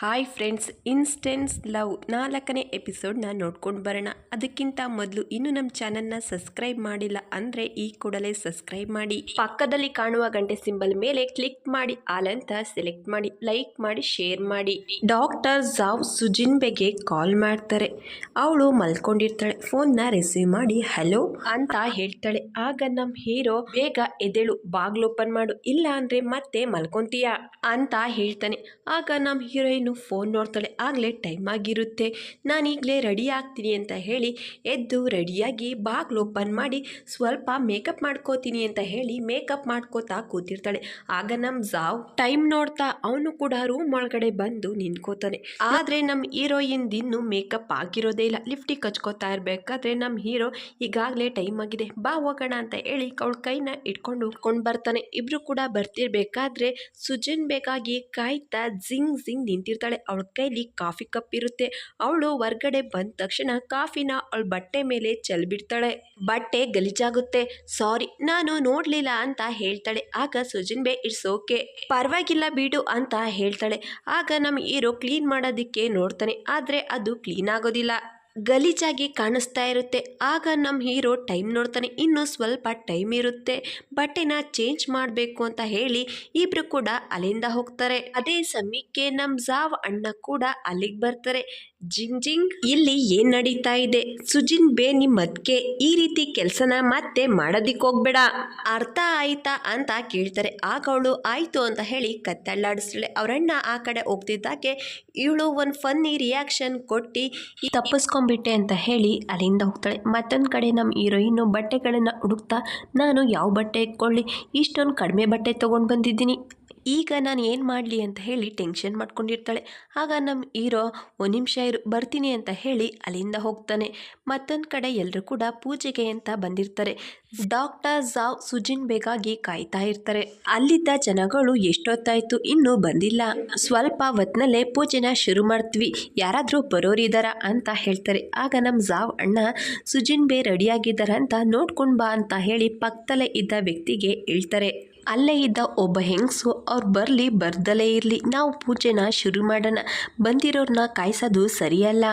Hi friends, instance love 4ನೇ ಎಪಿಸೋಡ್ನ ನೋಡ್ಕೊಂಡು ಬರೋಣ. ಅದಕ್ಕಿಂತ ಮೊದಲು ಇನ್ನೂ ನಮ್ಮ ಚಾನಲ್ನ ಸಬ್ಸ್ಕ್ರೈಬ್ ಮಾಡಿಲ್ಲ ಅಂದರೆ ಈ ಕೂಡಲೇ ಸಬ್ಸ್ಕ್ರೈಬ್ ಮಾಡಿ, ಪಕ್ಕದಲ್ಲಿ ಕಾಣುವ ಗಂಟೆ ಸಿಂಬಲ್ ಮೇಲೆ ಕ್ಲಿಕ್ ಮಾಡಿ ಆಲ್ ಅಂತ ಸೆಲೆಕ್ಟ್ ಮಾಡಿ, ಲೈಕ್ ಮಾಡಿ, ಶೇರ್ ಮಾಡಿ. ಡಾಕ್ಟರ್ ಜಾವ್ ಸುಜಿನ್ಬೆಗೆ ಕಾಲ್ ಮಾಡ್ತಾರೆ. ಅವಳು ಮಲ್ಕೊಂಡಿರ್ತಾಳೆ. ಫೋನ್ನ ರಿಸೀವ್ ಮಾಡಿ ಹಲೋ ಅಂತ ಹೇಳ್ತಾಳೆ. ಆಗ ನಮ್ಮ ಹೀರೋ ಬೇಗ ಎದ್ದೇಳು, ಬಾಗ್ಲು ಓಪನ್ ಮಾಡು, ಇಲ್ಲ ಅಂದರೆ ಮತ್ತೆ ಮಲ್ಕೊಂತೀಯಾ ಅಂತ ಹೇಳ್ತಾನೆ. ಆಗ ನಮ್ಮ ಹೀರೋಯಿನ್ ಫೋನ್ ನೋಡ್ತಾಳೆ. ಆಗಲೇ ಟೈಮ್ ಆಗಿರುತ್ತೆ. ನಾನೀಗಲೇ ರೆಡಿ ಆಗ್ತೀನಿ ಅಂತ ಹೇಳಿ ಎದ್ದು ರೆಡಿಯಾಗಿ ಬಾಗ್ಲು ಓಪನ್ ಮಾಡಿ ಸ್ವಲ್ಪ ಮೇಕಪ್ ಮಾಡ್ಕೋತೀನಿ ಅಂತ ಹೇಳಿ ಮೇಕಪ್ ಮಾಡ್ಕೋತಾ ಕೂತಿರ್ತಾಳೆ. ಆಗ ನಮ್ಮ ಜಾವ್ ಟೈಮ್ ನೋಡ್ತಾ ಅವನು ಕೂಡ ರೂಮ್ ಒಳಗಡೆ ಬಂದು ನಿಂತ್ಕೋತಾನೆ. ಆದರೆ ನಮ್ಮ ಹೀರೋಯಿನ್ ಇನ್ನೂ ಮೇಕಪ್ ಆಗಿರೋದೇ ಇಲ್ಲ. ಲಿಫ್ಟಿಗೆ ಹಚ್ಕೋತಾ ಇರಬೇಕಾದ್ರೆ ನಮ್ಮ ಹೀರೋ ಈಗಾಗಲೇ ಟೈಮ್ ಆಗಿದೆ, ಬಾ ಹೋಗೋಣ ಅಂತ ಹೇಳಿ ಅವಳ ಕೈನ ಇಟ್ಕೊಂಡು ಬರ್ತಾನೆ. ಇಬ್ರು ಕೂಡ ಬರ್ತಿರ್ಬೇಕಾದ್ರೆ ಸುಜಿನ್ ಬೇಕಾಗಿ ಕಾಯ್ತಾ ಜಿಂಗ್ ಜಿಂಗ್ ನಿಂತಿರ್ತಾಳೆ. ಅವಳ ಕೈಲಿ ಕಾಫಿ ಕಪ್ ಇರುತ್ತೆ. ಅವಳು ಹೊರ್ಗಡೆ ಬಂದ ತಕ್ಷಣ ಕಾಫಿನ ಅವಳ ಬಟ್ಟೆ ಮೇಲೆ ಚೆಲ್ಬಿಡ್ತಾಳೆ. ಬಟ್ಟೆ ಗಲೀಜಾಗುತ್ತೆ. ಸಾರಿ, ನಾನು ನೋಡ್ಲಿಲ್ಲ ಅಂತ ಹೇಳ್ತಾಳೆ. ಆಗ ಸುಜಿನ್ಬೆ ಇಟ್ಸ್ ಓಕೆ, ಪರವಾಗಿಲ್ಲ ಬಿಡು ಅಂತ ಹೇಳ್ತಾಳೆ. ಆಗ ನಮ್ಮ ಹೀರೋ ಕ್ಲೀನ್ ಮಾಡೋದಿಕ್ಕೆ ನೋಡ್ತಾನೆ. ಆದ್ರೆ ಅದು ಕ್ಲೀನ್ ಆಗೋದಿಲ್ಲ, ಗಲೀಜಾಗಿ ಕಾಣಿಸ್ತಾ ಇರುತ್ತೆ. ಆಗ ನಮ್ಮ ಹೀರೋ ಟೈಮ್ ನೋಡ್ತಾನೆ. ಇನ್ನು ಸ್ವಲ್ಪ ಟೈಮ್ ಇರುತ್ತೆ, ಬಟ್ಟೆನ ಚೇಂಜ್ ಮಾಡಬೇಕು ಅಂತ ಹೇಳಿ ಇಬ್ರು ಕೂಡ ಅಲ್ಲಿಂದ ಹೋಗ್ತಾರೆ. ಅದೇ ಸಮಯಕ್ಕೆ ನಮ್ಮ ಜಾವ್ ಅಣ್ಣ ಕೂಡ ಅಲ್ಲಿಗೆ ಬರ್ತಾರೆ. ಜಿಂಗ್ ಜಿಂಗ್, ಇಲ್ಲಿ ಏನ್ ನಡೀತಾ ಇದೆ? ಸುಜಿನ್ ಬೇ ನಿಮ್ ಅದ್ಕೆ ಈ ರೀತಿ ಕೆಲ್ಸನ ಮತ್ತೆ ಮಾಡೋದಿಕ್ ಹೋಗ್ಬೇಡ, ಅರ್ಥ ಆಯ್ತಾ ಅಂತ ಕೇಳ್ತಾರೆ. ಆಗ ಅವಳು ಆಯ್ತು ಅಂತ ಹೇಳಿ ಕತ್ತಳ್ಳಾಡಿಸ್ತಾಳೆ. ಅವರಣ್ಣ ಆ ಕಡೆ ಹೋಗ್ತಿದ್ದಾಗೆ ಇವಳು ಒಂದು ಫನ್ನಿ ರಿಯಾಕ್ಷನ್ ಕೊಟ್ಟು ತಪ್ಪಿಸ್ಕೊಂಡ್ಬಿಟ್ಟೆ ಅಂತ ಹೇಳಿ ಅಲ್ಲಿಂದ ಹೋಗ್ತಾಳೆ. ಮತ್ತೊಂದು ಕಡೆ ನಮ್ಮ ಹೀರೋಯಿನ್ನು ಬಟ್ಟೆಗಳನ್ನು ಹುಡುಕ್ತಾ, ನಾನು ಯಾವ ಬಟ್ಟೆ ಇಟ್ಕೊಳ್ಳಿ, ಇಷ್ಟೊಂದು ಕಡಿಮೆ ಬಟ್ಟೆ ತೊಗೊಂಡು ಬಂದಿದ್ದೀನಿ, ಈಗ ನಾನು ಏನು ಮಾಡಲಿ ಅಂತ ಹೇಳಿ ಟೆನ್ಷನ್ ಮಾಡ್ಕೊಂಡಿರ್ತಾಳೆ. ಆಗ ನಮ್ಮ ಹೀರೋ ಒಂದು ನಿಮಿಷ ಇರು, ಬರ್ತೀನಿ ಅಂತ ಹೇಳಿ ಅಲ್ಲಿಂದ ಹೋಗ್ತಾನೆ. ಮತ್ತೊಂದು ಕಡೆ ಎಲ್ಲರೂ ಕೂಡ ಪೂಜೆಗೆ ಅಂತ ಬಂದಿರ್ತಾರೆ. ಡಾಕ್ಟರ್ ಜಾವ್ ಸುಜಿನ್ ಬೇಕಾಗಿ ಕಾಯ್ತಾ ಇರ್ತಾರೆ. ಅಲ್ಲಿದ್ದ ಜನಗಳು ಎಷ್ಟೊತ್ತಾಯ್ತು ಇನ್ನೂ ಬಂದಿಲ್ಲ, ಸ್ವಲ್ಪ ಹೊತ್ನಲ್ಲೇ ಪೂಜೆನ ಶುರು ಮಾಡ್ತೀವಿ, ಯಾರಾದರೂ ಬರೋರಿದ್ದಾರಾ ಅಂತ ಹೇಳ್ತಾರೆ. ಆಗ ನಮ್ಮ ಜಾವ್ ಅಣ್ಣ ಸುಜಿನ್ ಬೇ ರೆಡಿಯಾಗಿದ್ದಾರೆ ಅಂತ ನೋಡ್ಕೊಂಡು ಬಾ ಅಂತ ಹೇಳಿ ಪಕ್ಕದಲ್ಲೇ ಇದ್ದ ವ್ಯಕ್ತಿಗೆ ಹೇಳ್ತಾರೆ. ಅಲ್ಲೇ ಇದ್ದ ಒಬ್ಬ ಹೆಂಗಸು ಅವ್ರು ಬರಲಿ ಬರ್ದಲೇ ಇರಲಿ, ನಾವು ಪೂಜೆನ ಶುರು ಮಾಡೋಣ, ಬಂದಿರೋರನ್ನ ಕಾಯಿಸೋದು ಸರಿಯಲ್ಲ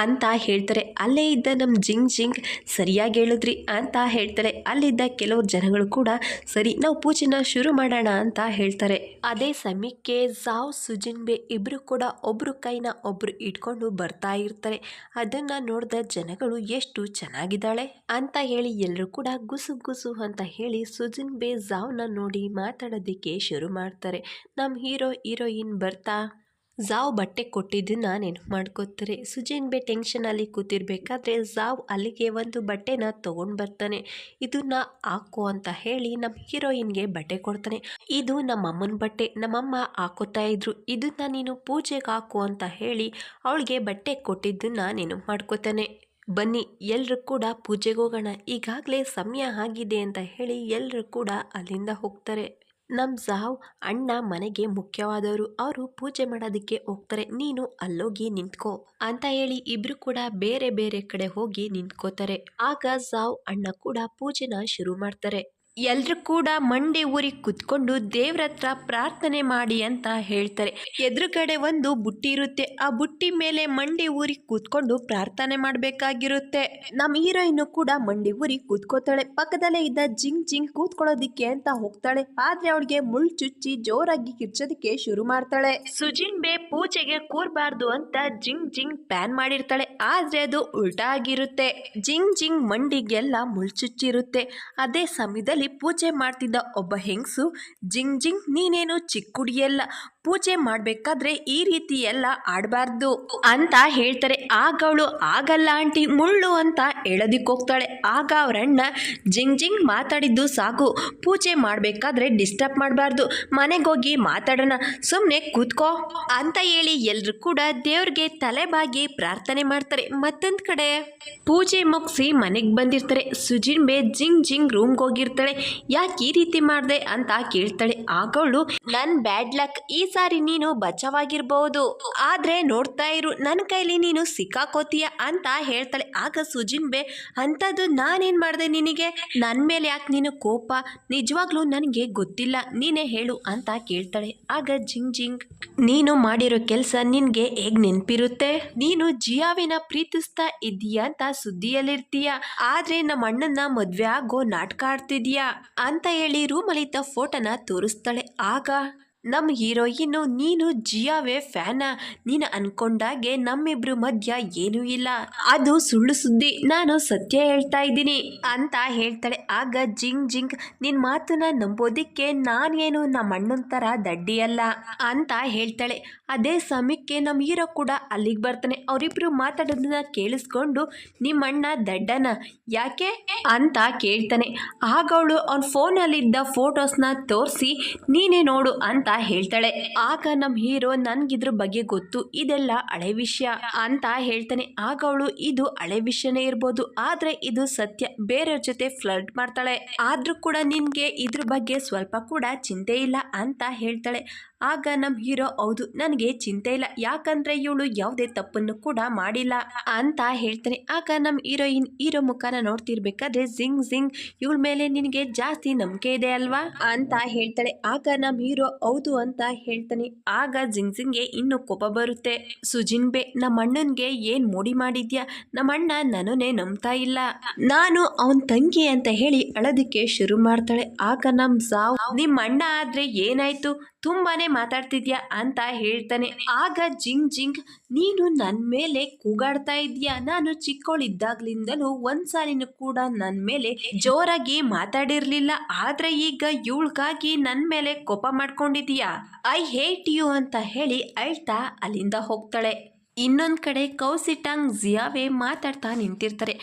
ಅಂತ ಹೇಳ್ತಾರೆ. ಅಲ್ಲೇ ಇದ್ದ ನಮ್ಮ ಜಿಂಗ್ ಜಿಂಗ್ ಸರಿಯಾಗಿ ಹೇಳಿದ್ರಿ ಅಂತ ಹೇಳ್ತಾರೆ. ಅಲ್ಲಿದ್ದ ಕೆಲವು ಜನಗಳು ಕೂಡ ಸರಿ ನಾವು ಪೂಜೆನ ಶುರು ಮಾಡೋಣ ಅಂತ ಹೇಳ್ತಾರೆ. ಅದೇ ಸಮಯಕ್ಕೆ ಜಾವ್ ಸುಜಿನ್ ಬೇ ಇಬ್ರು ಕೂಡ ಒಬ್ರು ಕೈನ ಒಬ್ರು ಇಟ್ಕೊಂಡು ಬರ್ತಾ ಇರ್ತಾರೆ. ಅದನ್ನ ನೋಡಿದ ಜನಗಳು ಎಷ್ಟು ಚೆನ್ನಾಗಿದ್ದಾಳೆ ಅಂತ ಹೇಳಿ ಎಲ್ಲರೂ ಕೂಡ ಗುಸು ಗುಸು ಅಂತ ಹೇಳಿ ಸುಜಿನ್ ಬೇ ಜಾವ್ನ ನೋಡಿ ಮಾತಾಡೋದಕ್ಕೆ ಶುರು ಮಾಡ್ತಾರೆ. ನಮ್ಮ ಹೀರೋ ಹೀರೋಯಿನ್ ಬರ್ತಾ ಜಾವ್ ಬಟ್ಟೆ ಕೊಟ್ಟಿದ್ದನ್ನ ನೆನಪು ಮಾಡ್ಕೋತಾರೆ. ಸುಜಿನ್ ಬೇ ಟೆನ್ಷನಲ್ಲಿ ಕೂತಿರ್ಬೇಕಾದ್ರೆ ಜಾವ್ ಅಲ್ಲಿಗೆ ಒಂದು ಬಟ್ಟೆನ ತೊಗೊಂಡು ಬರ್ತಾನೆ. ಇದನ್ನ ಹಾಕೋ ಅಂತ ಹೇಳಿ ನಮ್ಮ ಹೀರೋಯಿನ್ಗೆ ಬಟ್ಟೆ ಕೊಡ್ತಾನೆ. ಇದು ನಮ್ಮ ಅಮ್ಮನ ಬಟ್ಟೆ, ನಮ್ಮಮ್ಮ ಹಾಕೋತಾ ಇದ್ರು, ಇದನ್ನ ನೀನು ಪೂಜೆಗೆ ಹಾಕು ಅಂತ ಹೇಳಿ ಅವಳಿಗೆ ಬಟ್ಟೆ ಕೊಟ್ಟಿದ್ದನ್ನ ನೆನಪು ಮಾಡ್ಕೋತಾನೆ. ಬನ್ನಿ ಎಲ್ಲರೂ ಕೂಡ ಪೂಜೆಗೆ ಹೋಗೋಣ, ಈಗಾಗಲೇ ಸಮಯ ಆಗಿದೆ ಅಂತ ಹೇಳಿ ಎಲ್ಲರೂ ಕೂಡ ಅಲ್ಲಿಂದ ಹೋಗ್ತಾರೆ. ನಮ್ಮ ಜಾವ್ ಅಣ್ಣ ಮನೆಗೆ ಮುಖ್ಯವಾದವರು, ಅವರು ಪೂಜೆ ಮಾಡೋದಕ್ಕೆ ಹೋಗ್ತಾರೆ, ನೀನು ಅಲ್ಲೋಗಿ ನಿಂತ್ಕೋ ಅಂತ ಹೇಳಿ ಇಬ್ರು ಕೂಡ ಬೇರೆ ಬೇರೆ ಕಡೆ ಹೋಗಿ ನಿಂತ್ಕೋತಾರೆ. ಆಗ ಜಾವ್ ಅಣ್ಣ ಕೂಡ ಪೂಜೆನ ಶುರು ಮಾಡ್ತಾರೆ. ಎಲ್ರು ಕೂಡ ಮಂಡೆ ಊರಿಗೆ ಕುತ್ಕೊಂಡು ದೇವ್ರ ಹತ್ರ ಪ್ರಾರ್ಥನೆ ಮಾಡಿ ಅಂತ ಹೇಳ್ತಾರೆ. ಎದುರುಗಡೆ ಒಂದು ಬುಟ್ಟಿ ಇರುತ್ತೆ. ಆ ಬುಟ್ಟಿ ಮೇಲೆ ಮಂಡೆ ಊರಿಗೆ ಕೂತ್ಕೊಂಡು ಪ್ರಾರ್ಥನೆ ಮಾಡಬೇಕಾಗಿರುತ್ತೆ. ನಮ್ಮ ಹೀರೋಯಿನ್ ಕೂಡ ಮಂಡೆ ಊರಿಗೆ ಕೂತ್ಕೋತಾಳೆ. ಪಕ್ಕದಲ್ಲೇ ಇದ್ದ ಜಿಂಗ್ ಜಿಂಗ್ ಕೂತ್ಕೊಳ್ಳೋದಿಕ್ಕೆ ಅಂತ ಹೋಗ್ತಾಳೆ. ಆದ್ರೆ ಅವಳಿಗೆ ಮುಳ್ಳು ಚುಚ್ಚಿ ಜೋರಾಗಿ ಕಿರ್ಚೋದಿಕ್ಕೆ ಶುರು ಮಾಡ್ತಾಳೆ. ಸುಜಿನ್ ಬೇ ಪೂಜೆಗೆ ಕೂರ್ಬಾರ್ದು ಅಂತ ಜಿಂಗ್ ಜಿಂಗ್ ಪ್ಯಾನ್ ಮಾಡಿರ್ತಾಳೆ. ಆದ್ರೆ ಅದು ಉಲ್ಟಾ ಆಗಿರುತ್ತೆ. ಜಿಂಗ್ ಜಿಂಗ್ ಮಂಡಿಗೆಲ್ಲ ಮುಳ್ಳು ಚುಚ್ಚಿರುತ್ತೆ. ಅದೇ ಸಮಯದಲ್ಲಿ ಪೂಜೆ ಮಾಡ್ತಿದ್ದ ಒಬ್ಬ ಹೆಂಗಸು, ಜಿಂಗ್ ಜಿಂಗ್ ನೀನೇನು ಚಿಕ್ಕ ಹುಡುಗಿಯಲ್ಲ, ಪೂಜೆ ಮಾಡ್ಬೇಕಾದ್ರೆ ಈ ರೀತಿ ಎಲ್ಲ ಆಡಬಾರ್ದು ಅಂತ ಹೇಳ್ತಾರೆ. ಆಗ ಅವಳು ಆಗಲ್ಲ ಆಂಟಿ, ಮುಳ್ಳು ಅಂತ ಹೇಳೋದಿಕ್ಕೆ ಹೋಗ್ತಾಳೆ. ಆಗ ಅವರಣ್ಣ ಜಿಂಗ್ ಜಿಂಗ್ ಮಾತಾಡಿದ್ದು ಸಾಕು, ಪೂಜೆ ಮಾಡ್ಬೇಕಾದ್ರೆ ಡಿಸ್ಟರ್ಬ್ ಮಾಡಬಾರ್ದು, ಮನೆಗೋಗಿ ಮಾತಾಡೋಣ, ಸುಮ್ಮನೆ ಕೂತ್ಕೋ ಅಂತ ಹೇಳಿ ಎಲ್ಲರೂ ಕೂಡ ದೇವ್ರಿಗೆ ತಲೆಬಾಗಿ ಪ್ರಾರ್ಥನೆ ಮಾಡ್ತಾರೆ. ಮತ್ತೊಂದು ಕಡೆ ಪೂಜೆ ಮುಗಿಸಿ ಮನೆಗೆ ಬಂದಿರ್ತಾರೆ. ಸುಜಿನ್ ಬೇ ಜಿಂಗ್ ಜಿಂಗ್ ರೂಮ್ಗೆ ಹೋಗಿರ್ತಾಳೆ. ಯಾಕೆ ಈ ರೀತಿ ಮಾಡಿದೆ ಅಂತ ಕೇಳ್ತಾಳೆ. ಆಗ ಅವಳು ನನ್ನ ಬ್ಯಾಡ್ ಲಕ್, ಈ ಸಾರಿ ನೀನು ಬಚಾವಾಗಿರ್ಬಹುದು, ಆದ್ರೆ ನೋಡ್ತಾ ಇರು ನನ್ನ ಕೈಲಿ ನೀನು ಸಿಕ್ಕಾಕೋತೀಯ ಅಂತ ಹೇಳ್ತಾಳೆ. ಆಗ ಸುಜಿನ್ ಬೇ ಅಂಥದ್ದು ನಾನೇನ್ ಮಾಡಿದೆ ನಿನಗೆ, ನನ್ನ ಮೇಲೆ ಯಾಕೆ ನೀನು ಕೋಪ, ನಿಜವಾಗ್ಲೂ ನನಗೆ ಗೊತ್ತಿಲ್ಲ, ನೀನೇ ಹೇಳು ಅಂತ ಕೇಳ್ತಾಳೆ. ಆಗ ಜಿಂಗ್ ಜಿಂಗ್, ನೀನು ಮಾಡಿರೋ ಕೆಲಸ ನಿನ್ಗೆ ಹೇಗ್ ನೆನ್ಪಿರುತ್ತೆ, ನೀನು ಜಿಯಾವಿನ ಪ್ರೀತಿಸ್ತಾ ಇದ್ದೀಯಾ ಅಂತ ಸುದ್ದಿಯಲ್ಲಿರ್ತೀಯ, ಆದ್ರೆ ನಮ್ಮ ಅಣ್ಣನ ಮದ್ವೆ ಆಗೋ ನಾಟಕ ಆಡ್ತಿದ್ಯಾ ಅಂತ ಹೇಳಿ ರೂಮಲ್ಲಿದ್ದ ಫೋಟೋನ ತೋರಿಸ್ತಾಳೆ. ಆಗ ನಮ್ಮ ಹೀರೋಯಿನ್ನು, ನೀನು ಜಿಯಾವೇ ಫ್ಯಾನ, ನೀನು ಅನ್ಕೊಂಡಾಗೆ ನಮ್ಮಿಬ್ರು ಮಧ್ಯ ಏನೂ ಇಲ್ಲ, ಅದು ಸುಳ್ಳು ಸುದ್ದಿ, ನಾನು ಸತ್ಯ ಹೇಳ್ತಾ ಇದ್ದೀನಿ ಅಂತ ಹೇಳ್ತಾಳೆ. ಆಗ ಜಿಂಗ್ ಜಿಂಗ್, ನಿನ್ ಮಾತನ್ನ ನಂಬೋದಿಕ್ಕೆ ನಾನೇನು ನಮ್ಮ ಅಣ್ಣನ ಥರ ದಡ್ಡಿ ಅಲ್ಲ ಅಂತ ಹೇಳ್ತಾಳೆ. ಅದೇ ಸಮಯಕ್ಕೆ ನಮ್ಮ ಹೀರೋ ಕೂಡ ಅಲ್ಲಿಗೆ ಬರ್ತಾನೆ. ಅವರಿಬ್ರು ಮಾತಾಡೋದನ್ನ ಕೇಳಿಸ್ಕೊಂಡು, ನಿಮ್ಮ ಅಣ್ಣ ದಡ್ಡನ ಯಾಕೆ ಅಂತ ಕೇಳ್ತಾನೆ. ಆಗ ಅವಳು ಅವನ ಫೋನಲ್ಲಿದ್ದ ಫೋಟೋಸ್ನ ತೋರಿಸಿ, ನೀನೇ ನೋಡು ಅಂತ ಹೇಳ್ತಾಳೆ. ಆಗ ನಮ್ಮ ಹೀರೋ, ನನ್ಗಿದ್ರ ಬಗ್ಗೆ ಗೊತ್ತು, ಇದೆಲ್ಲ ಹಳೆ ವಿಷಯ ಅಂತ ಹೇಳ್ತಾನೆ. ಆಗ ಅವಳು, ಇದು ಹಳೆ ವಿಷಯನೇ ಇರ್ಬೋದು, ಆದ್ರೆ ಇದು ಸತ್ಯ, ಬೇರೆಯವ್ರ ಜೊತೆ ಫ್ಲರ್ಟ್ ಮಾಡ್ತಾಳೆ, ಆದ್ರೂ ಕೂಡ ನಿನ್ಗೆ ಇದ್ರ ಬಗ್ಗೆ ಸ್ವಲ್ಪ ಕೂಡ ಚಿಂತೆ ಇಲ್ಲ ಅಂತ ಹೇಳ್ತಾಳೆ. ಆಗ ನಮ್ಮ ಹೀರೋ, ಹೌದು ನನಗೆ ಚಿಂತೆ ಇಲ್ಲ, ಯಾಕಂದ್ರೆ ಇವಳು ಯಾವುದೇ ತಪ್ಪನ್ನು ಕೂಡ ಮಾಡಿಲ್ಲ ಅಂತ ಹೇಳ್ತಾನೆ. ಆಗ ನಮ್ಮ ಹೀರೋಯಿನ್ ಹೀರೋ ಮುಖಾನ ನೋಡ್ತಿರ್ಬೇಕಾದ್ರೆ, ಜಿಂಗ್ ಜಿಂಗ್, ಇವಳ ಮೇಲೆ ನಿನಗೆ ಜಾಸ್ತಿ ನಂಬಿಕೆ ಇದೆ ಅಲ್ವಾ ಅಂತ ಹೇಳ್ತಾಳೆ. ಆಗ ನಮ್ಮ ಹೀರೋ ಹೌದು ಅಂತ ಹೇಳ್ತಾನೆ. ಆಗ ಜಿಂಗ್ ಜಿಂಗ್ಗೆ ಇನ್ನು ಕೋಪ ಬರುತ್ತೆ. ಸುಜಿನ್ ಬೇ, ನಮ್ಮ ಅಣ್ಣನ್ಗೆ ಏನ್ ಮೋಡಿ ಮಾಡಿದ್ಯಾ, ನಮ್ಮ ಅಣ್ಣ ನನ್ನನ್ನೇ ನಂಬ್ತಾ ಇಲ್ಲ, ನಾನು ಅವನ್ ತಂಗಿ ಅಂತ ಹೇಳಿ ಅಳೋದಕ್ಕೆ ಶುರು ಮಾಡ್ತಾಳೆ. ಆಗ ನಮ್ ಸಾವ್, ನಿಮ್ಮ ಅಣ್ಣ ಆದ್ರೆ ಏನಾಯ್ತು, ತುಂಬಾನೇ ಮಾತಾಡ್ತಿದ್ಯಾ ಅಂತ ಹೇಳ್ತಾನೆ. ಆಗ ಜಿಂಗ್ ಜಿಂಗ್, ನೀನು ನನ್ನ ಮೇಲೆ ಕೂಗಾಡ್ತಾ ಇದೀಯಾ, ನಾನು ಚಿಕ್ಕವಳಿದ್ದಾಗ್ಲಿಂದಲೂ ಒಂದ್ಸಾಲಿನೂ ಕೂಡ ನನ್ನ ಮೇಲೆ ಜೋರಾಗಿ ಮಾತಾಡಿರ್ಲಿಲ್ಲ, ಆದ್ರೆ ಈಗ ಇವಳಿಗಾಗಿ ನನ್ನ ಮೇಲೆ ಕೋಪ ಮಾಡ್ಕೊಂಡಿದೀಯಾ, ಐ ಹೇಟ್ ಯು ಅಂತ ಹೇಳಿ ಅಳ್ತಾ ಅಲ್ಲಿಂದ ಹೋಗ್ತಾಳೆ. ಇನ್ನೊಂದು ಕಡೆ ಕೌಸಿಟಂಗ್ ಜಿಯಾವೆ ಮಾತಾಡ್ತಾ ನಿಂತಿರ್ತಾರೆ.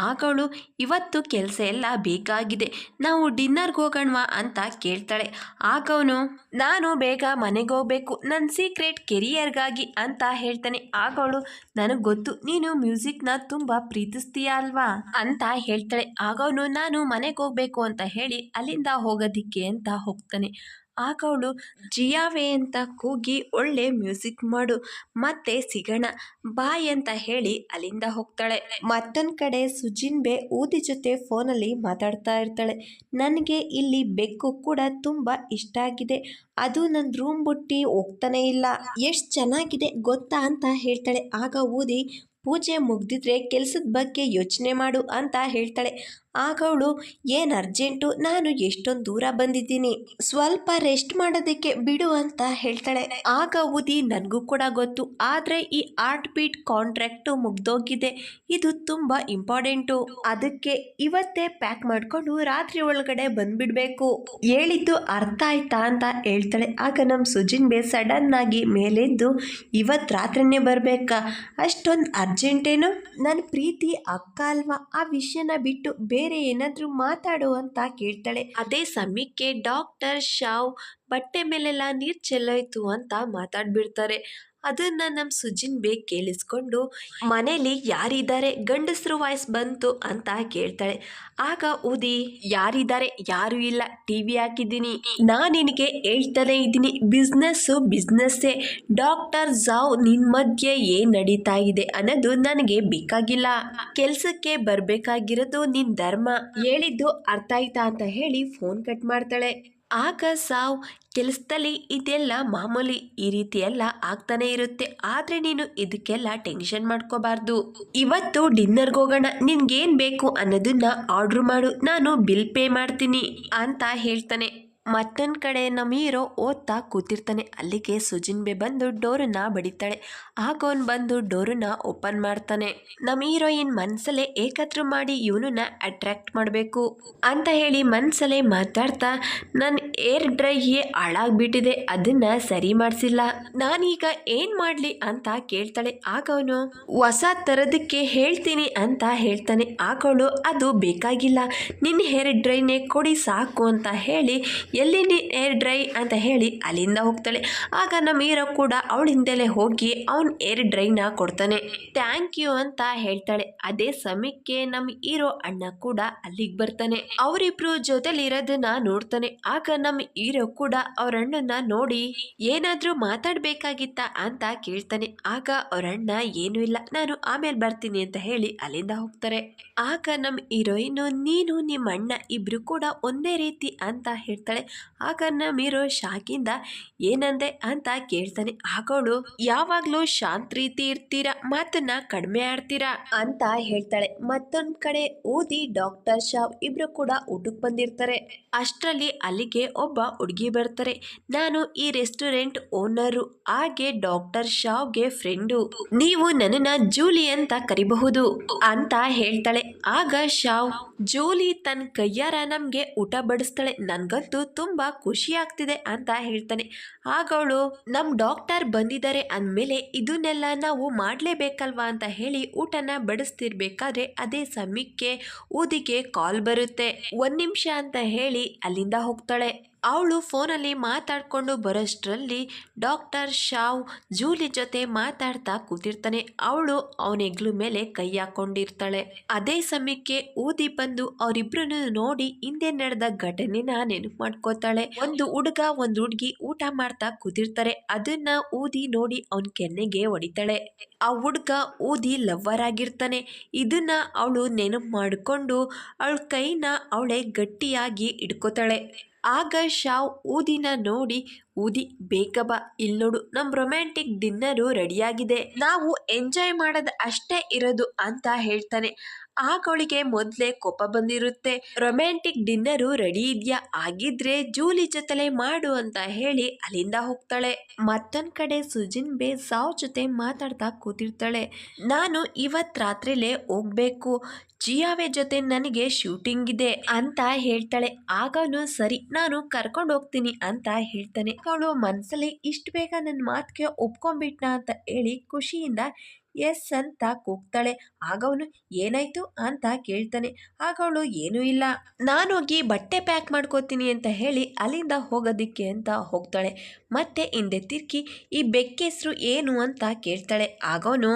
ಆಗ ಅವಳು, ಇವತ್ತು ಕೆಲಸ ಎಲ್ಲ ಬೇಕಾಗಿದೆ, ನಾವು ಡಿನ್ನರ್ಗೆ ಹೋಗೋಣವಾ ಅಂತ ಕೇಳ್ತಾಳೆ. ಆಗ ಅವನು, ನಾನು ಬೇಗ ಮನೆಗೆ ಹೋಗ್ಬೇಕು ನನ್ನ ಸೀಕ್ರೆಟ್ ಕೆರಿಯರ್ಗಾಗಿ ಅಂತ ಹೇಳ್ತಾನೆ. ಆಗ ಅವಳು, ನನಗೆ ಗೊತ್ತು ನೀನು ಮ್ಯೂಸಿಕ್ನ ತುಂಬ ಪ್ರೀತಿಸ್ತೀಯ ಅಲ್ವಾ ಅಂತ ಹೇಳ್ತಾಳೆ. ಆಗ ಅವನು, ನಾನು ಮನೆಗೆ ಹೋಗ್ಬೇಕು ಅಂತ ಹೇಳಿ ಅಲ್ಲಿಂದ ಹೋಗೋದಿಕ್ಕೆ ಅಂತ ಹೋಗ್ತಾನೆ. ಆಗ ಅವಳು, ಜಿಯಾವೆ ಅಂತ ಕೂಗಿ ಒಳ್ಳೆ ಮ್ಯೂಸಿಕ್ ಮಾಡು, ಮತ್ತೆ ಸಿಗೋಣ ಬಾಯ್ ಅಂತ ಹೇಳಿ ಅಲ್ಲಿಂದ ಹೋಗ್ತಾಳೆ. ಮತ್ತೊಂದು ಕಡೆ ಸುಜಿನ್ ಬೇ ಊದಿ ಜೊತೆ ಫೋನಲ್ಲಿ ಮಾತಾಡ್ತಾ ಇರ್ತಾಳೆ. ನನಗೆ ಇಲ್ಲಿ ಬೆಕ್ಕು ಕೂಡ ತುಂಬ ಇಷ್ಟ ಆಗಿದೆ, ಅದು ನನ್ನ ರೂಮ್ ಬಿಟ್ಟು ಹೋಗ್ತಾನೆ ಇಲ್ಲ, ಎಷ್ಟು ಚೆನ್ನಾಗಿದೆ ಗೊತ್ತಾ ಅಂತ ಹೇಳ್ತಾಳೆ. ಆಗ ಊದಿ, ಪೂಜೆ ಮುಗ್ದಿದ್ರೆ ಕೆಲಸದ ಬಗ್ಗೆ ಯೋಚನೆ ಮಾಡು ಅಂತ ಹೇಳ್ತಾಳೆ. ಆಗ ಅವಳು, ಏನು ಅರ್ಜೆಂಟು, ನಾನು ಎಷ್ಟೊಂದು ದೂರ ಬಂದಿದ್ದೀನಿ, ಸ್ವಲ್ಪ ರೆಸ್ಟ್ ಮಾಡೋದಕ್ಕೆ ಬಿಡು ಅಂತ ಹೇಳ್ತಾಳೆ. ಆಗ ಊದಿ, ನನಗೂ ಕೂಡ ಗೊತ್ತು, ಆದರೆ ಈ ಆರ್ಟ್ ಬೀಟ್ ಕಾಂಟ್ರಾಕ್ಟು ಮುಗ್ದೋಗಿದೆ, ಇದು ತುಂಬ ಇಂಪಾರ್ಟೆಂಟು, ಅದಕ್ಕೆ ಇವತ್ತೇ ಪ್ಯಾಕ್ ಮಾಡಿಕೊಂಡು ರಾತ್ರಿ ಒಳಗಡೆ ಬಂದ್ಬಿಡ್ಬೇಕು, ಹೇಳಿದ್ದು ಅರ್ಥ ಆಯ್ತಾ ಅಂತ ಹೇಳ್ತಾಳೆ. ಆಗ ನಮ್ಮ ಸುಜಿನ್ ಬೇ ಸಡನ್ ಆಗಿ ಮೇಲೆದ್ದು, ಇವತ್ತು ರಾತ್ರಿನೇ ಬರಬೇಕಾ, ಅಷ್ಟೊಂದು ಅರ್ಜೆಂಟೇನು, ನನ್ನ ಪ್ರೀತಿ ಅಕ್ಕ ಅಲ್ವಾ, ಆ ವಿಷಯನ ಬಿಟ್ಟು ಬೇರೆ ಏನಾದ್ರೂ ಮಾತಾಡು ಅಂತ ಕೇಳ್ತಾಳೆ. ಅದೇ ಸಮಯಕ್ಕೆ ಡಾಕ್ಟರ್ ಶಾವ್ ಬಟ್ಟೆ ಮೇಲೆಲ್ಲ ನೀರು ಚೆಲ್ಲೋಯ್ತು ಅಂತ ಮಾತಾಡ್ಬಿಡ್ತಾರೆ. ಅದನ್ನ ನಮ್ಮ ಸುಜಿನ್ ಬೇ ಕೇಳಿಸ್ಕೊಂಡು, ಮನೇಲಿ ಯಾರಿದ್ದಾರೆ, ಗಂಡಸರು ವಾಯ್ಸ್ ಬಂತು ಅಂತ ಕೇಳ್ತಾಳೆ. ಆಗ ಉದಿ, ಯಾರಿದ್ದಾರೆ, ಯಾರು ಇಲ್ಲ, ಟಿವಿ ಹಾಕಿದ್ದೀನಿ, ನಾನು ನಿನಗೆ ಹೇಳ್ತಾನೆ ಇದ್ದೀನಿ, ಬಿಸ್ನೆಸ್ಸೇ, ಡಾಕ್ಟರ್ ಜಾವ್ ನಿನ್ ಮಧ್ಯೆ ಏನ್ ನಡೀತಾ ಇದೆ ಅನ್ನೋದು ನನಗೆ ಬೇಕಾಗಿಲ್ಲ, ಕೆಲ್ಸಕ್ಕೆ ಬರ್ಬೇಕಾಗಿರೋದು ನಿನ್ ಧರ್ಮ, ಹೇಳಿದ್ದು ಅರ್ಥ ಆಯ್ತಾ ಅಂತ ಹೇಳಿ ಫೋನ್ ಕಟ್ ಮಾಡ್ತಾಳೆ. ಆಗ ಸಾವ್, ಕೆಲಸದಲ್ಲಿ ಇದೆಲ್ಲ ಮಾಮೂಲಿ, ಈ ರೀತಿ ಎಲ್ಲ ಆಗ್ತಾನೆ ಇರುತ್ತೆ, ಆದ್ರೆ ನೀನು ಇದಕ್ಕೆಲ್ಲ ಟೆನ್ಷನ್ ಮಾಡ್ಕೋಬಾರ್ದು, ಇವತ್ತು ಡಿನ್ನರ್ಗೆ ಹೋಗೋಣ, ನಿನ್ಗೇನ್ ಬೇಕು ಅನ್ನೋದನ್ನ ಆರ್ಡ್ರ್ ಮಾಡು, ನಾನು ಬಿಲ್ ಪೇ ಮಾಡ್ತೀನಿ ಅಂತ ಹೇಳ್ತಾನೆ. ಮತ್ತೊಂದು ಕಡೆ ನಮ್ಮ ಹೀರೋ ಓದ್ತಾ ಕೂತಿರ್ತಾನೆ. ಅಲ್ಲಿಗೆ ಸುಜಿನ್ ಬೇ ಬಂದು ಡೋರನ್ನ ಬಡಿತಾಳೆ. ಆಗ ಅವನು ಬಂದು ಡೋರನ್ನ ಓಪನ್ ಮಾಡ್ತಾನೆ. ನಮ್ಮ ಹೀರೋಯಿನ್ ಮನ್ಸಲ್ಲೇ ಏಕಾದ್ರೂ ಮಾಡಿ ಇವನನ್ನ ಅಟ್ರಾಕ್ಟ್ ಮಾಡಬೇಕು ಅಂತ ಹೇಳಿ ಮನ್ಸಲ್ಲೇ ಮಾತಾಡ್ತಾ, ನನ್ನ ಏರ್ ಡ್ರೈಯೇ ಹಾಳಾಗ್ಬಿಟ್ಟಿದೆ, ಅದನ್ನ ಸರಿ ಮಾಡಿಸಿಲ್ಲ, ನಾನೀಗ ಏನ್ ಮಾಡ್ಲಿ ಅಂತ ಕೇಳ್ತಾಳೆ. ಆಗ ಅವನು, ಹೊಸ ತರದಕ್ಕೆ ಹೇಳ್ತೀನಿ ಅಂತ ಹೇಳ್ತಾನೆ. ಆಗ ಅವಳು, ಅದು ಬೇಕಾಗಿಲ್ಲ, ನಿನ್ನ ಹೇರ್ ಡ್ರೈನೇ ಕೊಡಿ ಸಾಕು ಅಂತ ಹೇಳಿ ಎಲ್ಲಿ ನೀ ಏರ್ ಡ್ರೈ ಅಂತ ಹೇಳಿ ಅಲ್ಲಿಂದ ಹೋಗ್ತಾಳೆ. ಆಗ ನಮ್ಮ ಹೀರೋ ಕೂಡ ಅವಳಿಂದಲೇ ಹೋಗಿ ಅವನ್ ಏರ್ ಡ್ರೈನ ಕೊಡ್ತಾನೆ. ಥ್ಯಾಂಕ್ ಯು ಅಂತ ಹೇಳ್ತಾಳೆ. ಅದೇ ಸಮಯಕ್ಕೆ ನಮ್ಮ ಹೀರೋ ಅಣ್ಣ ಕೂಡ ಅಲ್ಲಿಗೆ ಬರ್ತಾನೆ. ಅವರಿಬ್ರು ಜೊತೆಲಿ ಇರೋದನ್ನ ನೋಡ್ತಾನೆ. ಆಗ ನಮ್ಮ ಹೀರೋ ಕೂಡ ಅವ್ರ ಅಣ್ಣನ ನೋಡಿ ಏನಾದ್ರೂ ಮಾತಾಡ್ಬೇಕಾಗಿತ್ತ ಅಂತ ಕೇಳ್ತಾನೆ. ಆಗ ಅವ್ರ ಅಣ್ಣ ಏನು ಇಲ್ಲ, ನಾನು ಆಮೇಲೆ ಬರ್ತೀನಿ ಅಂತ ಹೇಳಿ ಅಲ್ಲಿಂದ ಹೋಗ್ತಾರೆ. ಆಗ ನಮ್ಮ ಹೀರೋಯಿನ್ ನೀನು ನಿಮ್ಮ ಅಣ್ಣ ಇಬ್ರು ಕೂಡ ಒಂದೇ ರೀತಿ ಅಂತ ಹೇಳ್ತಾಳೆ. ಆಗ ನಮ್ಮ ಹೀರೋ ಶಾಕಿಂದ ಏನಂದೆ ಅಂತ ಕೇಳ್ತಾನೆ. ಆಗೋಳು ಯಾವಾಗ್ಲೂ ಶಾಂತ ರೀತಿ ಇರ್ತೀರಾ, ಮಾತನ್ನ ಕಡಿಮೆ ಆಡ್ತೀರಾ ಅಂತ ಹೇಳ್ತಾಳೆ. ಮತ್ತೊಂದ್ ಕಡೆ ಓದಿ ಡಾಕ್ಟರ್ ಶಾವ್ ಇಬ್ರು ಕೂಡ ಊಟಕ್ಕೆ ಬಂದಿರ್ತಾರೆ. ಅಷ್ಟರಲ್ಲಿ ಅಲ್ಲಿಗೆ ಒಬ್ಬ ಹುಡುಗಿ ಬರ್ತಾರೆ. ನಾನು ಈ ರೆಸ್ಟೋರೆಂಟ್ ಓನರು, ಹಾಗೆ ಡಾಕ್ಟರ್ ಶಾವ್ಗೆ ಫ್ರೆಂಡು, ನೀವು ನನ್ನನ್ನ ಜೂಲಿ ಅಂತ ಕರಿಬಹುದು ಅಂತ ಹೇಳ್ತಾಳೆ. ಆಗ ಶಾವ್ ಜೂಲಿ ತನ್ನ ಕೈಯಾರ ನಮ್ಗೆ ಊಟ ಬಡಿಸ್ತಾಳೆ, ನನ್ಗಂತೂ ತುಂಬಾ ಖುಷಿ ಆಗ್ತಿದೆ ಅಂತ ಹೇಳ್ತಾನೆ. ಆಗ ಅವಳು ನಮ್ ಡಾಕ್ಟರ್ ಬಂದಿದ್ದಾರೆ ಅಂದ್ಮೇಲೆ ಇದನ್ನೆಲ್ಲ ನಾವು ಮಾಡ್ಲೇಬೇಕಲ್ವಾ ಅಂತ ಹೇಳಿ ಊಟನ ಬಡಿಸ್ತಿರ್ಬೇಕಾದ್ರೆ ಅದೇ ಸಮಯಕ್ಕೆ ಊದಿಗೆ ಕಾಲ್ ಬರುತ್ತೆ. 1 ನಿಮಿಷ ಅಂತ ಹೇಳಿ ಅಲ್ಲಿಂದ ಹೋಗ್ತಾಳೆ. ಅವಳು ಫೋನಲ್ಲಿ ಮಾತಾಡ್ಕೊಂಡು ಬರೋಷ್ಟರಲ್ಲಿ ಡಾಕ್ಟರ್ ಶಾವ್ ಜೂಲಿ ಜೊತೆ ಮಾತಾಡ್ತಾ ಕೂತಿರ್ತಾನೆ. ಅವಳು ಅವನ ಹೆಗ್ಲು ಮೇಲೆ ಕೈ ಹಾಕೊಂಡಿರ್ತಾಳೆ. ಅದೇ ಸಮಯಕ್ಕೆ ಊದಿ ಬಂದು ಅವರಿಬ್ರನ್ನು ನೋಡಿ ಹಿಂದೆ ನಡೆದ ಘಟನೆನ ನೆನಪು ಮಾಡ್ಕೋತಾಳೆ. ಒಂದು ಹುಡುಗ ಒಂದು ಹುಡುಗಿ ಊಟ ಮಾಡ್ತಾ ಕೂತಿರ್ತಾರೆ. ಅದನ್ನ ಊದಿ ನೋಡಿ ಅವನ್ ಕೆನ್ನೆಗೆ ಹೊಡಿತಾಳೆ. ಆ ಹುಡುಗ ಊದಿ ಲವ್ವರ್ ಆಗಿರ್ತಾನೆ. ಇದನ್ನ ಅವಳು ನೆನಪು ಮಾಡಿಕೊಂಡು ಅವಳ ಕೈನ ಅವಳೆ ಗಟ್ಟಿಯಾಗಿ ಹಿಡ್ಕೋತಾಳೆ. ಆಗ ಶಾವ್ ಊದಿನ ನೋಡಿ ಊದಿ ಬೇಗ ಬಾ, ಇಲ್ಲಿ ನೋಡು ನಮ್ ರೊಮ್ಯಾಂಟಿಕ್ ಡಿನ್ನರು ರೆಡಿಯಾಗಿದೆ, ನಾವು ಎಂಜಾಯ್ ಮಾಡೋದು ಅಷ್ಟೇ ಇರೋದು ಅಂತ ಹೇಳ್ತಾನೆ. ಆಗಳಿಗೆ ಮೊದ್ಲೇ ಕೋಪ ಬಂದಿರುತ್ತೆ. ರೊಮ್ಯಾಂಟಿಕ್ ಡಿನ್ನರು ರೆಡಿ ಇದೆಯಾ, ಆಗಿದ್ರೆ ಜೂಲಿ ಜೊತೆಲೆ ಮಾಡು ಅಂತ ಹೇಳಿ ಅಲ್ಲಿಂದ ಹೋಗ್ತಾಳೆ. ಮತ್ತೊಂದ್ ಕಡೆ ಸುಜಿನ್ ಬೇ ಸಾವ್ ಜೊತೆ ಮಾತಾಡ್ತಾ ಕೂತಿರ್ತಾಳೆ. ನಾನು ಇವತ್ ರಾತ್ರಿಲೇ ಹೋಗ್ಬೇಕು, ಜಿಯಾವೆ ಜೊತೆ ನನಗೆ ಶೂಟಿಂಗ್ ಇದೆ ಅಂತ ಹೇಳ್ತಾಳೆ. ಆಗವನು ಸರಿ ನಾನು ಕರ್ಕೊಂಡು ಹೋಗ್ತೀನಿ ಅಂತ ಹೇಳ್ತಾನೆ. ಅವಳು ಮನ್ಸಲ್ಲಿ ಇಷ್ಟು ಬೇಗ ನನ್ನ ಮಾತಿಗೆ ಒಪ್ಕೊಂಡ್ಬಿಟ್ನ ಅಂತ ಹೇಳಿ ಖುಷಿಯಿಂದ ಎಸ್ ಅಂತ ಕೂಗ್ತಾಳೆ. ಆಗವನು ಏನಾಯ್ತು ಅಂತ ಕೇಳ್ತಾನೆ. ಆಗ ಅವಳು ಏನೂ ಇಲ್ಲ, ನಾನೋಗಿ ಬಟ್ಟೆ ಪ್ಯಾಕ್ ಮಾಡ್ಕೋತೀನಿ ಅಂತ ಹೇಳಿ ಅಲ್ಲಿಂದ ಹೋಗೋದಿಕ್ಕೆ ಅಂತ ಹೋಗ್ತಾಳೆ. ಮತ್ತೆ ಹಿಂದೆ ತಿರ್ಗಿ ಈ ಬೆಕ್ಕೆಸ್ರು ಏನು ಅಂತ ಕೇಳ್ತಾಳೆ. ಆಗವನು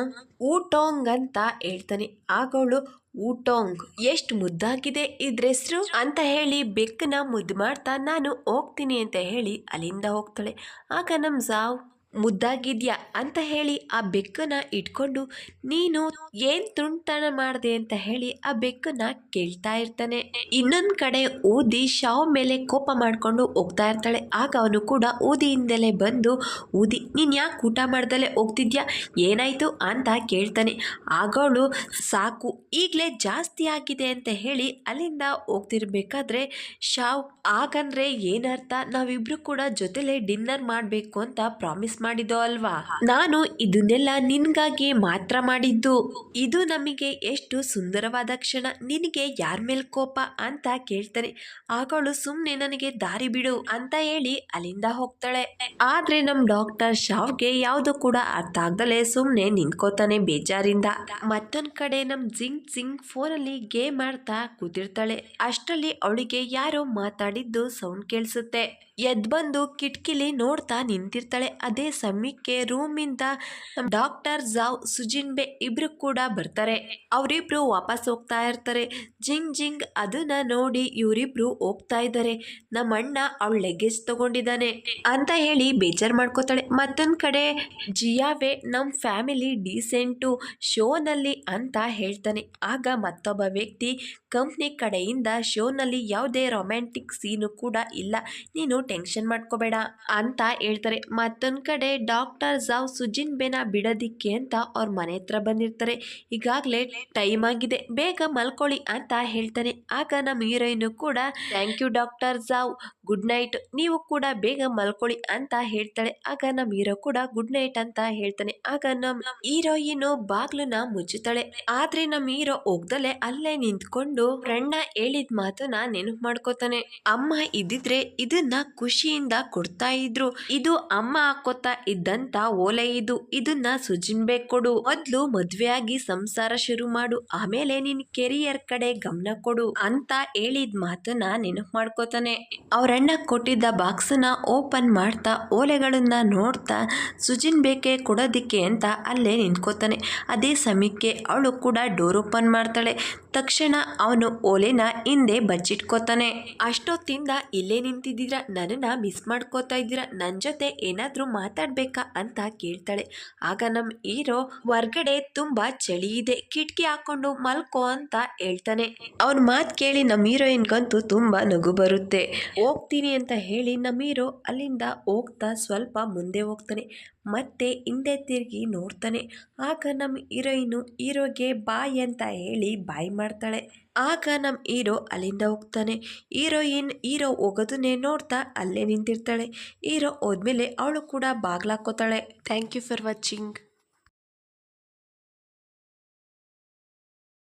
ಊಟೋಂಗ್ ಅಂತ ಹೇಳ್ತಾನೆ. ಆಗವಳು ಊಟೋಂಗ್, ಎಷ್ಟು ಮುದ್ದಾಗಿದೆ ಇದ್ರೆಸ್ರು ಅಂತ ಹೇಳಿ ಬೆಕ್ಕನ ಮುದ್ದು ಮಾಡ್ತಾ ನಾನು ಹೋಗ್ತೀನಿ ಅಂತ ಹೇಳಿ ಅಲ್ಲಿಂದ ಹೋಗ್ತಾಳೆ. ಆಗ ನಮ್ ಜಾವ್ ಮುದ್ದಾಗಿದ್ಯಾ ಅಂತ ಹೇಳಿ ಆ ಬೆಕ್ಕನ ಇಟ್ಕೊಂಡು ನೀನು ಏನ್ ತುಂಟತನ ಮಾಡ್ದೆ ಅಂತ ಹೇಳಿ ಆ ಬೆಕ್ಕನ ಕೇಳ್ತಾ ಇರ್ತಾನೆ. ಇನ್ನೊಂದ್ ಕಡೆ ಊದಿ ಶಾವ್ ಮೇಲೆ ಕೋಪ ಮಾಡ್ಕೊಂಡು ಹೋಗ್ತಾ ಇರ್ತಾಳೆ. ಆಗ ಅವನು ಕೂಡ ಊದಿಯಿಂದಲೇ ಬಂದು ಊದಿ ನೀನ್ ಯಾಕೆ ಊಟ ಮಾಡ್ದಲೆ ಹೋಗ್ತಿದ್ಯಾ, ಏನಾಯ್ತು ಅಂತ ಕೇಳ್ತಾನೆ. ಆಗ ಅವಳು ಸಾಕು ಈಗ್ಲೇ ಜಾಸ್ತಿ ಆಗಿದೆ ಅಂತ ಹೇಳಿ ಅಲ್ಲಿಂದ ಹೋಗ್ತಿರ್ಬೇಕಾದ್ರೆ ಶಾವ್ ಆಗಂದ್ರೆ ಏನರ್ಥ, ನಾವಿಬ್ರು ಕೂಡ ಜೊತೆಲೆ ಡಿನ್ನರ್ ಮಾಡ್ಬೇಕು ಅಂತ ಪ್ರಾಮಿಸ್ ಮಾಡಿದ್ದು ಅಲ್ವಾ, ನಾನು ಇದನ್ನೆಲ್ಲ ನಿನ್ಗಾಗಿ ಮಾತ್ರ ಮಾಡಿದ್ದು, ಇದು ನಮಗೆ ಎಷ್ಟು ಸುಂದರವಾದ ಕ್ಷಣ, ನಿನಗೆ ಯಾರ ಮೇಲೆ ಕೋಪ ಅಂತ ಕೇಳ್ತಾನೆ. ಆಗಳು ಸುಮ್ನೆ ನನಗೆ ದಾರಿ ಬಿಡು ಅಂತ ಹೇಳಿ ಅಲ್ಲಿಂದ ಹೋಗ್ತಾಳೆ. ಆದ್ರೆ ನಮ್ ಡಾಕ್ಟರ್ ಶಾವ್ಗೆ ಯಾವ್ದು ಕೂಡ ಅರ್ಥ ಆಗ್ದಲೆ ಸುಮ್ನೆ ನಿಂತ್ಕೋತಾನೆ ಬೇಜಾರಿಂದ. ಮತ್ತೊಂದ್ ಕಡೆ ನಮ್ ಜಿಂಗ್ ಫೋನಲ್ಲಿ ಗೇಮ್ ಆಡ್ತಾ ಕೂತಿರ್ತಾಳೆ. ಅಷ್ಟರಲ್ಲಿ ಅವಳಿಗೆ ಯಾರೋ ಮಾತಾಡಿದ್ದು ಸೌಂಡ್ ಕೇಳಿಸುತ್ತೆ. ಎದ್ ಬಂದು ಕಿಟಕಿಲಿ ನೋಡ್ತಾ ನಿಂತಿರ್ತಾಳೆ. ಅದೇ ಸಮಯಕ್ಕೆ ರೂಮಿಂದ ಡಾಕ್ಟರ್ ಜಾವ್ ಸುಜಿನ್ ಬೇ ಇಬ್ರು ಕೂಡ ಬರ್ತಾರೆ. ಅವರಿಬ್ರು ವಾಪಸ್ ಹೋಗ್ತಾ ಇರ್ತಾರೆ. ಜಿಂಗ್ ಅದನ್ನ ನೋಡಿ ಇವರಿಬ್ರು ಹೋಗ್ತಾ ಇದ್ದಾರೆ. ನಮ್ಮ ಅಣ್ಣ ಅವಳ ಲಗೇಜ್ ತಗೊಂಡಿದ್ದಾನೆ ಅಂತ ಹೇಳಿ ಬೇಜಾರ್ ಮಾಡ್ಕೋತಾಳೆ. ಮತ್ತೊಂದ್ ಕಡೆ ಜಿಯಾವೆ ನಮ್ ಫ್ಯಾಮಿಲಿ ಡೀಸೆಂಟು ಶೋನಲ್ಲಿ ಅಂತ ಹೇಳ್ತಾನೆ. ಆಗ ಮತ್ತೊಬ್ಬ ವ್ಯಕ್ತಿ ಕಂಪ್ನಿ ಕಡೆಯಿಂದ ಶೋನಲ್ಲಿ ಯಾವುದೇ ರೊಮ್ಯಾಂಟಿಕ್ ಸೀನು ಕೂಡ ಇಲ್ಲ, ನೀನು ಟೆನ್ಷನ್ ಮಾಡ್ಕೋಬೇಡ ಅಂತ ಹೇಳ್ತಾರೆ. ಮತ್ತೊಂದ್ ಕಡೆ ಡಾಕ್ಟರ್ ಜಾವ್ ಸುಜಿನ್ ಬೇನ ಬಿಡೋದಿಕ್ಕೆ ಅಂತ ಅವ್ರ ಮನೆ ಹತ್ರ ಬಂದಿರ್ತಾರೆ. ಈಗಾಗಲೇ ಟೈಮ್ ಆಗಿದೆ, ಬೇಗ ಮಲ್ಕೊಳ್ಳಿ ಅಂತ ಹೇಳ್ತಾನೆ. ಆಗ ನಮ್ಮ ಹೀರೋಯಿನ್ ಕೂಡ ಥ್ಯಾಂಕ್ ಯು ಡಾಕ್ಟರ್ ಜಾವ್, ಗುಡ್ ನೈಟ್, ನೀವು ಕೂಡ ಬೇಗ ಮಲ್ಕೊಳ್ಳಿ ಅಂತ ಹೇಳ್ತಾಳೆ. ಆಗ ನಮ್ಮ ಹೀರೋ ಕೂಡ ಗುಡ್ ನೈಟ್ ಅಂತ ಹೇಳ್ತಾನೆ. ಆಗ ನಮ್ ಹೀರೋಯಿನ್ ಬಾಗ್ಲನ್ನ ಮುಚ್ಚುತ್ತಾಳೆ. ಆದ್ರೆ ನಮ್ಮ ಹೀರೋ ಹೋಗ್ದಲೆ ಅಲ್ಲೇ ನಿಂತ್ಕೊಂಡು ಫ್ರೆಂಡ್ನ ಹೇಳಿದ ಮಾತನ್ನ ನೆನಪು ಮಾಡ್ಕೋತಾನೆ. ಅಮ್ಮ ಇದ್ದಿದ್ರೆ ಇದನ್ನ ಖುಷಿಯಿಂದ ಕೊಡ್ತಾ ಇದ್ರು, ಇದು ಅಮ್ಮ ಹಾಕೋತ ಇದ್ದಂತ ಓಲೆ ಇದನ್ನ ಸುಜಿನ್ ಬೇಕ್ ಕೊಡು. ಮೊದ್ಲು ಮದ್ವೆ ಆಗಿ ಸಂಸಾರ ಶುರು ಮಾಡು, ಆಮೇಲೆ ನಿನ್ ಕೆರಿಯರ್ ಕಡೆ ಗಮನ ಕೊಡು ಅಂತ ಹೇಳಿದ ಮಾತನ್ನ ನೆನಪು ಮಾಡ್ಕೋತಾನೆ. ಅವರಣ್ಣ ಕೊಟ್ಟಿದ್ದ ಬಾಕ್ಸನ್ನ ಓಪನ್ ಮಾಡ್ತಾ ಓಲೆಗಳನ್ನ ನೋಡ್ತಾ ಸುಜಿನ್ ಬೇಕೆ ಕೊಡೋದಿಕ್ಕೆ ಅಂತ ಅಲ್ಲೇ ನಿಂತ್ಕೋತಾನೆ. ಅದೇ ಸಮಯಕ್ಕೆ ಅವಳು ಕೂಡ ಡೋರ್ ಓಪನ್ ಮಾಡ್ತಾಳೆ. ತಕ್ಷಣ ಅವನು ಓಲೆನ ಹಿಂದೆ ಬಚ್ಚಿಟ್ಕೋತಾನೆ. ಅಷ್ಟೊತ್ತಿಂದ ಇಲ್ಲೇ ನಿಂತಿದ್ದೀರಾ, ನನ್ನನ್ನ ಮಿಸ್ ಮಾಡ್ಕೋತಾ ಇದ್ದೀರಾ, ನನ್ನ ಜೊತೆ ಏನಾದ್ರೂ ಮಾತಾಡ್ಬೇಕಾ ಅಂತ ಕೇಳ್ತಾಳೆ. ಆಗ ನಮ್ಮ ಹೀರೋ ಹೊರ್ಗಡೆ ತುಂಬಾ ಚಳಿ ಇದೆ, ಕಿಟಕಿ ಹಾಕೊಂಡು ಮಲ್ಕೋ ಅಂತ ಹೇಳ್ತಾನೆ. ಅವನ ಮಾತು ಕೇಳಿ ನಮ್ಮ ಹೀರೋಯಿನ್ಗಂತೂ ತುಂಬಾ ನಗು ಬರುತ್ತೆ. ಹೋಗ್ತೀನಿ ಅಂತ ಹೇಳಿ ನಮ್ಮ ಹೀರೋ ಅಲ್ಲಿಂದ ಹೋಗ್ತಾ ಸ್ವಲ್ಪ ಮುಂದೆ ಹೋಗ್ತಾನೆ. ಮತ್ತೆ ಹಿಂದೆ ತಿರುಗಿ ನೋಡ್ತಾನೆ. ಆಗ ನಮ್ಮ ಹೀರೋಗೆ ಬಾಯ್ ಅಂತ ಹೇಳಿ ಬಾಯ್ ಮಾಡ್ತಾಳೆ. ಆಗ ನಮ್ಮ ಹೀರೋ ಅಲ್ಲಿಂದ ಹೋಗ್ತಾನೆ. ಹೀರೋ ಹೋಗೋದನ್ನೇ ನೋಡ್ತಾ ಅಲ್ಲೇ ನಿಂತಿರ್ತಾಳೆ. ಹೀರೋ ಹೋದ್ಮೇಲೆ ಅವಳು ಕೂಡ ಬಾಗ್ಲಾಕೋತಾಳೆ. Thank you for watching.